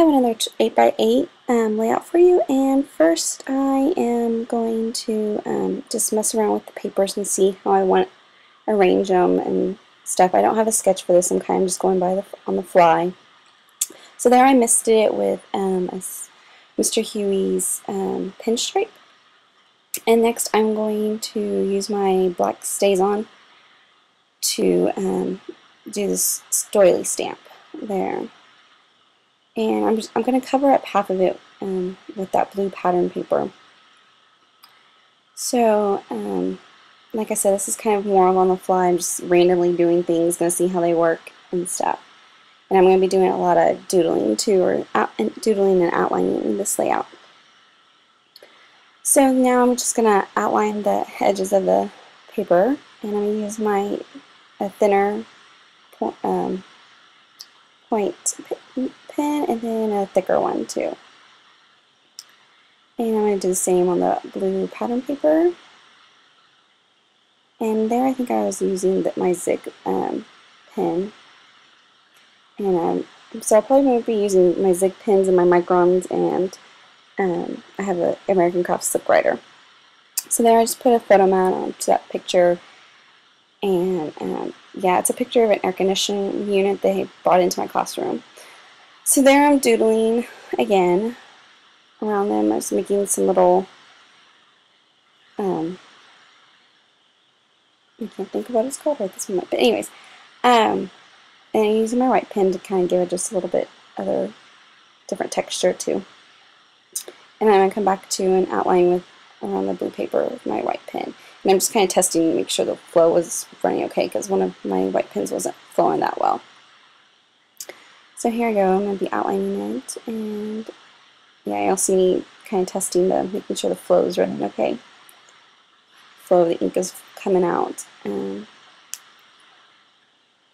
have another 8x8 layout for you, and first I am going to just mess around with the papers and see how I want to arrange them and stuff. I don't have a sketch for this. I'm kind of just going by on the fly. So there I misted it with Mr. Huey's pinstripe. And next I'm going to use my black StazOn to do this doily stamp there. And I'm going to cover up half of it with that blue pattern paper. So, like I said, this is kind of more on the fly. I'm just randomly doing things, going to see how they work and stuff. And I'm going to be doing a lot of doodling too, or doodling and outlining in this layout. So now I'm just going to outline the edges of the paper, and I'm going to use my thinner point pen and then a thicker one too. And I'm going to do the same on the blue pattern paper. And there I think I was using my Zig pen. And so I probably won't be using my Zig pens and my microns, and I have an American Craft slip writer. So there I just put a photo mount onto that picture, and yeah, it's a picture of an air conditioning unit they brought into my classroom. So there I'm doodling again around them. I was making some little, I can't think of what it's called right this moment, but anyways, and I'm using my white pen to kind of give it just a little bit of a different texture too. And then I'm going to come back to and outline with around the blue paper with my white pen. And I'm just kind of testing to make sure the flow was running okay, because one of my white pens wasn't flowing that well. So here I go, I'm going to be outlining it, and yeah, you'll see me kind of testing making sure the flow is running okay. Flow of the ink is coming out.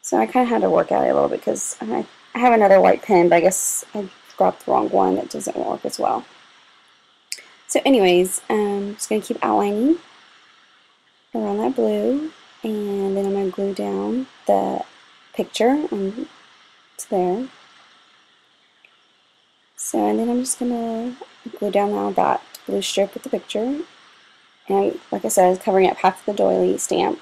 So I kind of had to work at it a little bit because I have another white pen, but I guess I grabbed the wrong one that doesn't work as well. So anyways, I'm just going to keep outlining around that blue, and then I'm going to glue down the picture to there. So, and then I'm just going to glue down now that blue strip with the picture. And like I said, I was covering up half of the doily stamp.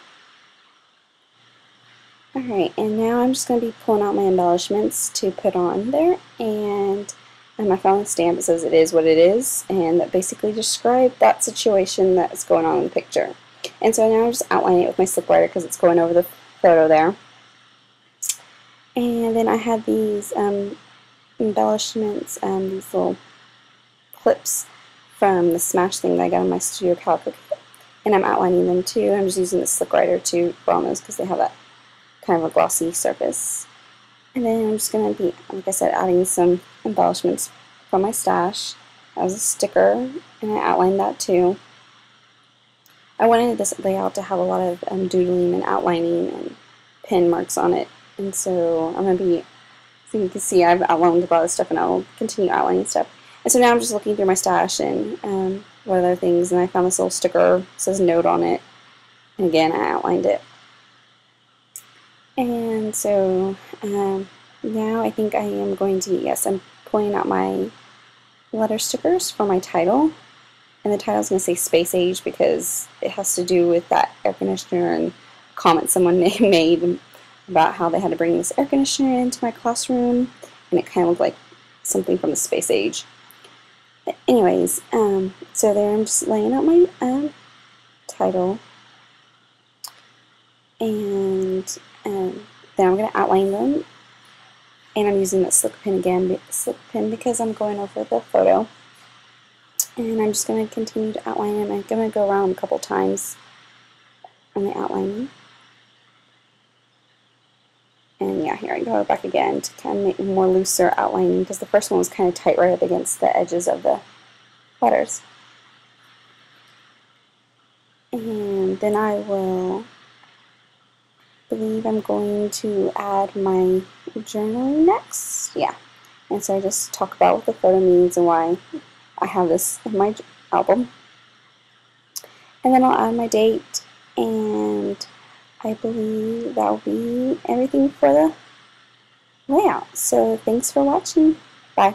Alright, and now I'm just going to be pulling out my embellishments to put on there, and I found the stamp. It says it is what it is, and that basically describes that situation that's going on in the picture. And so now I'm just outlining it with my slip writer because it's going over the photo there. And then I had these embellishments, these little clips from the Smash thing that I got in my Studio Calico kit, and I'm outlining them too. I'm just using the slip writer to draw those because they have that kind of a glossy surface. And then I'm just going to be, like I said, adding some embellishments from my stash as a sticker, and I outlined that too. I wanted this layout to have a lot of doodling and outlining and pen marks on it, and so I'm going to be, so you can see I've outlined a lot of stuff, and I'll continue outlining stuff. And so now I'm just looking through my stash and what other things, and I found this little sticker that says note on it, and again I outlined it. And so now I think I am going to, yes, I'm pulling out my letter stickers for my title, and the title is going to say Space Age because it has to do with that air conditioner and comment someone made about how they had to bring this air conditioner into my classroom, and it kind of looked like something from the space age. But anyways, so there I'm just laying out my title, and then I'm going to outline them, and I'm using that slip pen again, because I'm going over the photo. And I'm just going to continue to outline them. I'm going to go around a couple times on the outlining. And yeah, here I go back again to kind of make more looser outlining, because the first one was kind of tight right up against the edges of the letters. And then I will believe I'm going to add my journaling next. Yeah. And so I just talk about what the photo means and why I have this in my album. And then I'll add my date, and I believe that will be everything for the layout. So thanks for watching. Bye.